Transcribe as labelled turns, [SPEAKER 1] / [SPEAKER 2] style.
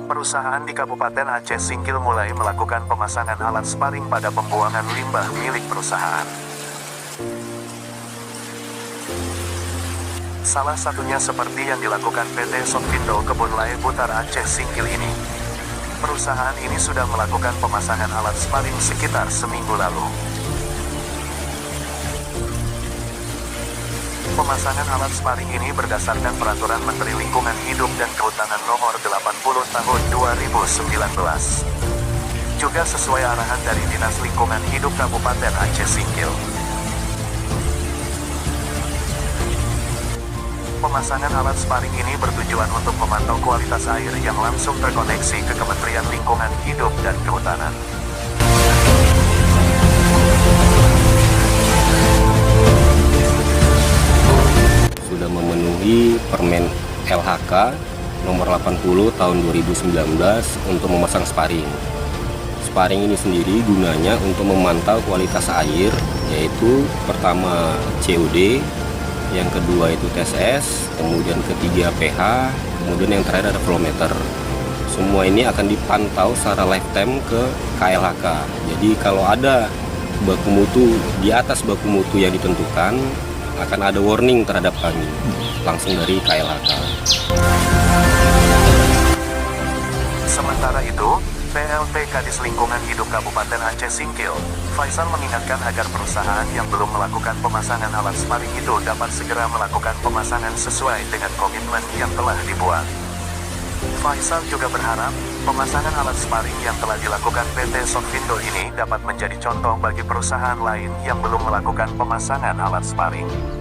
[SPEAKER 1] Perusahaan di Kabupaten Aceh Singkil mulai melakukan pemasangan alat sparring pada pembuangan limbah milik perusahaan. Salah satunya seperti yang dilakukan PT Sokvindo Kebun Laya Butar Aceh Singkil ini. Perusahaan ini sudah melakukan pemasangan alat sparring sekitar seminggu lalu. Pemasangan alat sparring ini berdasarkan Peraturan Menteri Lingkungan Hidup dan Kehutanan Nomor 80 Tahun 2019. Juga sesuai arahan dari Dinas Lingkungan Hidup Kabupaten Aceh Singkil. Pemasangan alat sparring ini bertujuan untuk memantau kualitas air yang langsung terkoneksi ke Kementerian Lingkungan Hidup dan Kehutanan.
[SPEAKER 2] Sudah memenuhi Permen LHK nomor 80 tahun 2019 untuk memasang sparring. Sparring ini sendiri gunanya untuk memantau kualitas air, yaitu pertama COD, yang kedua itu TSS, kemudian ketiga pH, kemudian yang terakhir ada flow meter. Semua ini akan dipantau secara lifetime ke KLHK. Jadi kalau ada baku mutu di atas baku mutu yang ditentukan, akan ada warning terhadap kami langsung dari KLHK.
[SPEAKER 1] Sementara itu, PLT Kadis Lingkungan Hidup Kabupaten Aceh Singkil, Faisal mengingatkan agar perusahaan yang belum melakukan pemasangan alat sparring itu dapat segera melakukan pemasangan sesuai dengan komitmen yang telah dibuat. Faisal juga berharap, pemasangan alat sparring yang telah dilakukan PT Sokvindo ini dapat menjadi contoh bagi perusahaan lain yang belum melakukan pemasangan alat sparring.